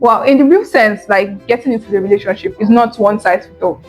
Well, in the real sense, like getting into the relationship is not one size fits all.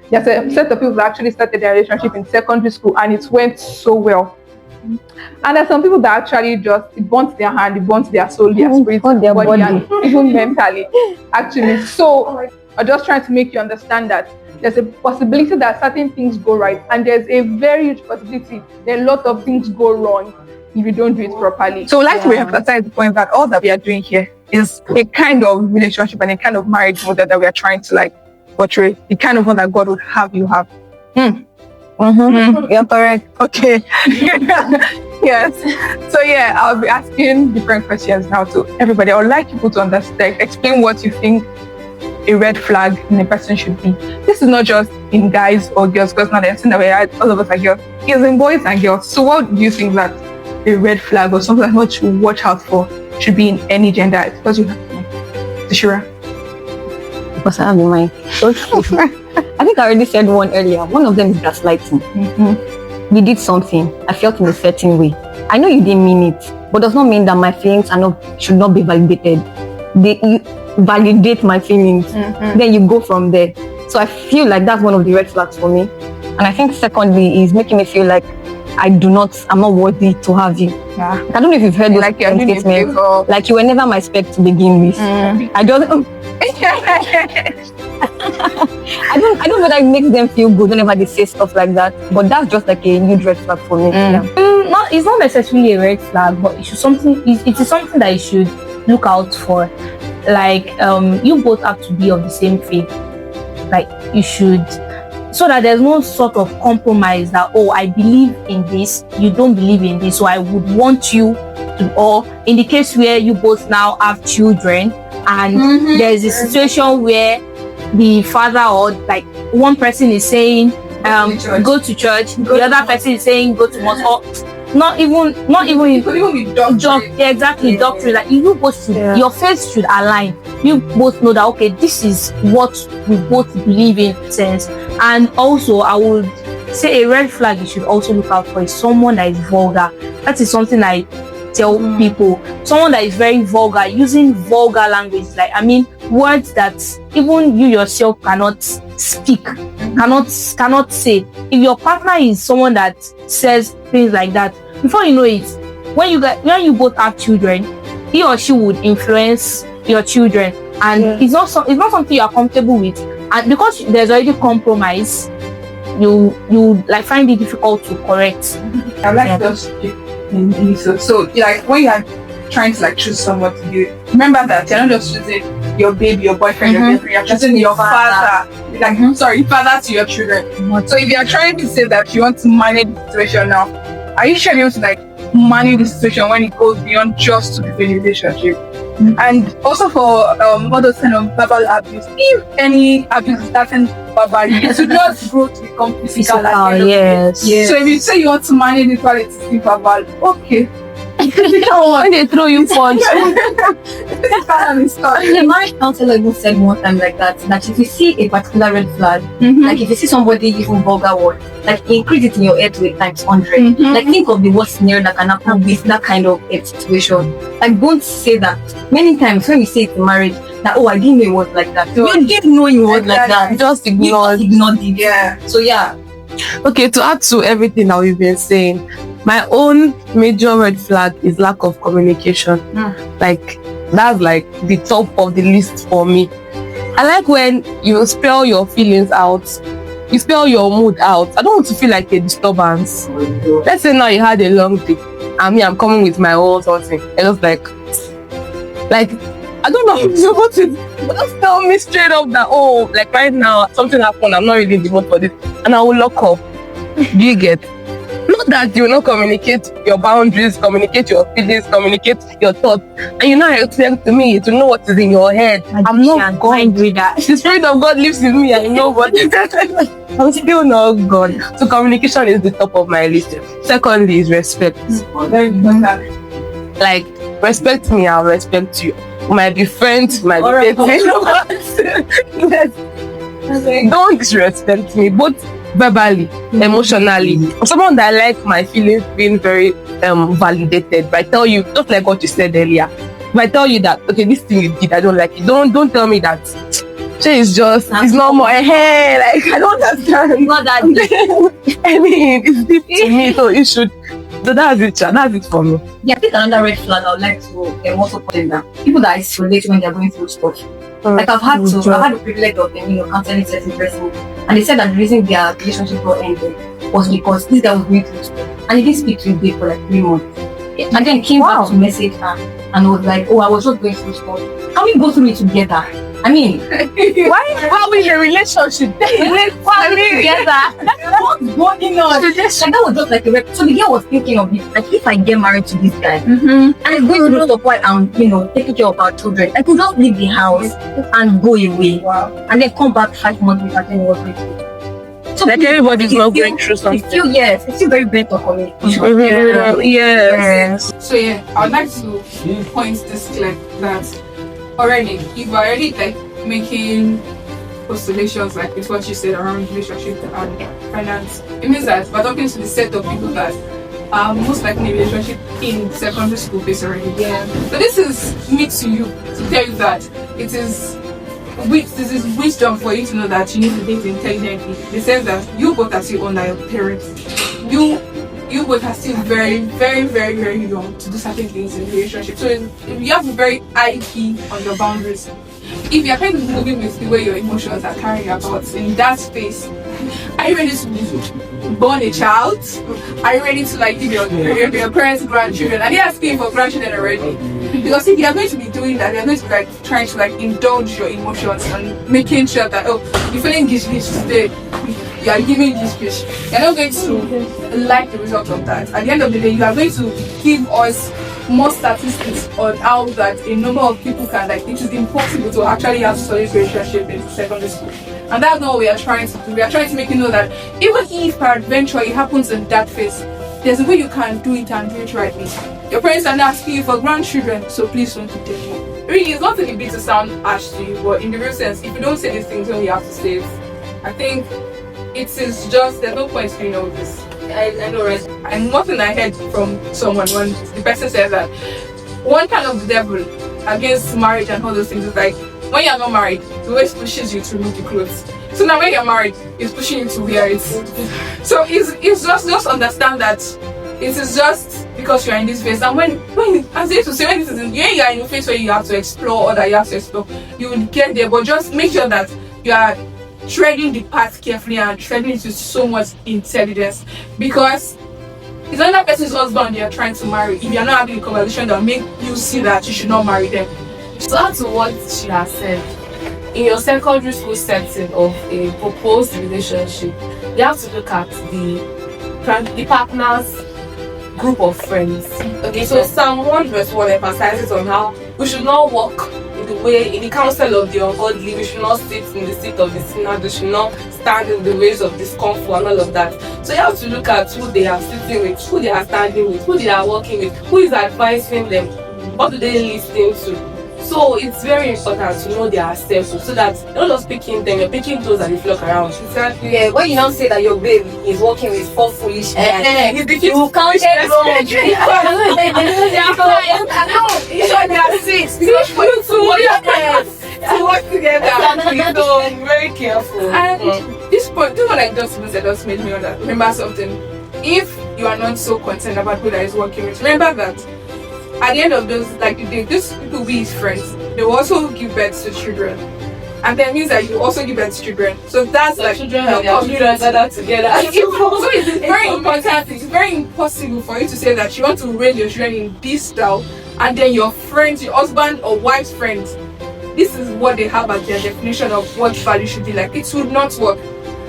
There's a set of people that actually started their relationship in secondary school and it went so well. And there's some people that actually just it burnt their hand, it burnt their soul, their spirit, their body. and even mentally. Actually, so I'm just trying to make you understand that there's a possibility that certain things go right, and there's a very huge possibility that a lot of things go wrong if you don't do it properly. So, like we emphasize the point that all that we are doing here is a kind of relationship and a kind of marriage model that we are trying to like portray, the kind of one that God would have you have. You're correct. Okay. Yes. So yeah, I'll be asking different questions now to everybody. I would like people to understand, explain what you think a red flag in a person should be. This is not just in guys or girls, because now they're saying that we are, all of us are girls. It's in boys and girls. So what do you think that a red flag or something that you watch out for should be in any gender? Because you have Shira. Because I have in mind. I think I already said one earlier. One of them is gaslighting. You did something. I felt in a certain way. I know you didn't mean it, but does not mean that my feelings should not be validated. You validate my feelings, then you go from there. So I feel like that's one of the red flags for me. And I think secondly is making me feel like I'm not worthy to have you. Yeah. I don't know if you've heard those Like you're doing statements. it Like you were never my spec to begin with. I don't I don't know whether it makes them feel good whenever they say stuff like that, but that's just like a huge red flag for me. Yeah. It's not necessarily a red flag, but it is something that you should look out for. Like you both have to be of the same faith. Like you should, so that there's no sort of compromise that, oh, I believe in this, you don't believe in this, so I would want you to, or in the case where you both now have children and there's a situation where the father or like one person is saying go to church, the other person is saying go to mosque, or not even with doctrine. Yeah, exactly, doctrine. Like you both should, your faith should align. You both know that, okay, this is what we both believe in sense. And also I would say a red flag you should also look out for is someone that is vulgar. That is something I tell people. Someone that is very vulgar, using vulgar language, like words that even you yourself cannot speak, cannot say. If your partner is someone that says things like that, before you know it, when you both have children, he or she would influence your children, and it's not something you are comfortable with, and because there's already compromise, you like find it difficult to correct. I like those. So like when you are trying to like choose someone to do, remember that you're not just choosing your baby, your boyfriend, your girlfriend, you're choosing your father. Like father to your children. So if you're trying to say that you want to manage the situation now, are you sure you want to like manage the situation when it goes beyond just to be a relationship? And also for all those kind of verbal abuse, if any abuse is starting verbally, it should just grow to become physical. Yes. So if you say you want to manage it while it's still verbal, okay. When they throw you punch. The marriage counselor even said one time like that if you see a particular red flag, like if you see somebody using vulgar words, like increase it in your head to times 100. Like think of the worst scenario that can happen with that kind of a situation. Like don't say that. Many times when you say it in marriage, that I didn't know it was like that. So you didn't know it was like that. Just ignored it. Yeah. So yeah. Okay, to add to everything that we've been saying, my own major red flag is lack of communication. Like that's like the top of the list for me. I like when you spell your feelings out, you spell your mood out. I don't want to feel like a disturbance. Let's say now you had a long day and I'm coming with my own something. And it's like I don't know what to but just tell me straight up that like right now something happened, I'm not really in the mood for this, and I will lock up. Do you get? Not that you will not communicate your boundaries, communicate your feelings, communicate your thoughts, and you now expect me to know what is in your head. I'm not God. The Spirit of God lives in me. I know what I'm still not God. So communication is the top of my list. Secondly is respect. Like respect me, I'll respect you. Might be friends, might be don't disrespect me, both verbally, emotionally. I'm someone that I like my feelings being very validated. But I tell you, just like what you said earlier, If I tell you that, okay, this thing you did, I don't like it. Don't tell me that. It's not more ahead. Like, I don't understand. Not that deep. I mean, it's deep to me, so you should. So that's it, Cha. That's it for me. Yeah, I think another red flag I would like to also put in that people that isolate when they're going through stuff. Like I've had the privilege of counseling certain person, and they said that the reason their relationship got ended was because this guy was going through stuff, and he didn't speak to his babe for like 3 months, and then came back to message her and was like, "Oh, I was just going through stuff. Can we go through it together?" I mean, Why are we in a relationship? together. What's going on? Like that was just like a rep. So the girl was thinking of it. Like if I get married to this guy and it's going to stop while I'm, taking care of our children, I could just leave the house and go away. Wow. And then come back 5 months later and was going through. So Like everybody's not going through something. It's still very great for communication. Yes. So yeah, I would like to point this clear that already, you've already like making postulations like with what you said around relationship and finance. It means that we're talking to the set of people that are most likely in a relationship in secondary school base already. Yeah. So this is me to you to tell you that this is wisdom for you to know that you need to date intelligently. In the sense that you both are still under your parents. You both are still very, very, very, very young to do certain things in the relationship. So you have a very high key on your boundaries. If you're kind of moving with the way your emotions are carrying about in that space, are you ready to born a child? Are you ready to give your parents grandchildren? Are they asking for grandchildren already? Because if you're going to be doing that, you're going to be trying to indulge your emotions and making sure that you're feeling gish today. You are giving this you're not going to like the result of that. At the end of the day, you are going to give us more statistics on how that a number of people can it is impossible to actually have a solid relationship in secondary school. And that's not what we are trying to do. We are trying to make you know that even if peradventure it happens in that phase, there's a way you can do it and do it rightly. Your parents are not asking you for grandchildren, so please don't do them. Really, it's not going to be to sound harsh to you, but in the real sense, if you don't say these things when you have to say it, I think it is just, there's no point doing all this. I know, right? And one thing I heard from someone when the person said that one kind of the devil against marriage and all those things is when you're not married, it always pushes you to remove the clothes. So now when you're married, it's pushing you to wear it. So it's just understand that it is just because you're in this phase. And when as they to say when you are in a phase where you have to explore or that you have to explore, you will get there. But just make sure that you are treading the path carefully and treading it with so much intelligence, because it's another person's husband you're trying to marry. If you're not having a conversation that will make you see that you should not marry them. To add to what she has said, in your secondary school setting of a proposed relationship, you have to look at the partner's group of friends. Okay, so Psalm 1 verse 1 emphasizes on how we should not walk in the counsel of the ungodly, we should not sit in the seat of the sinner, we should not stand in the ways of discomfort and all of that. So you have to look at who they are sitting with, who they are standing with, who they are working with, who is advising them, what do they listen to. So it's very important to know their steps so that you're not just picking them, you're picking those that you flock around. Exactly. Yeah, when you now say that your babe is working with 4 foolish men, you count it wrong. They are 6. To work together. So I'm very careful. And this point, this one just made me remember something. If you are not so concerned about who that is working with, remember that at the end of those, these people be his friends, they will also give birth to children. And that means that you also give birth to children. So that's children and their children gathered together. So it's very important. It's very impossible for you to say that you want to raise your children in this style, and then your friends, your husband or wife's friends, this is what they have as their definition of what value should be like. It would not work.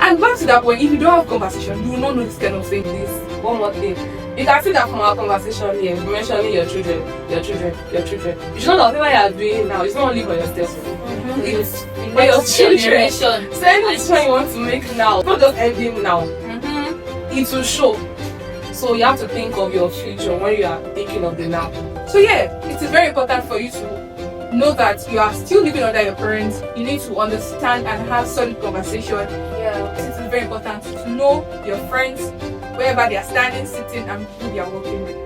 And back to that point, if you don't have conversation, you will not know this kind of thing. One more thing. You can see that from our conversation here, mentioning your children. You should know that whatever you are doing now, it's not only for yourself. It's for your children. Same decision you want to make now, not just ending now. It will show. So you have to think of your future when you are thinking of the now. So yeah, it is very important for you to know that you are still living under your parents. You need to understand and have solid conversation. Yeah. It is very important to know your friends, wherever they are standing, sitting, and who they are working with.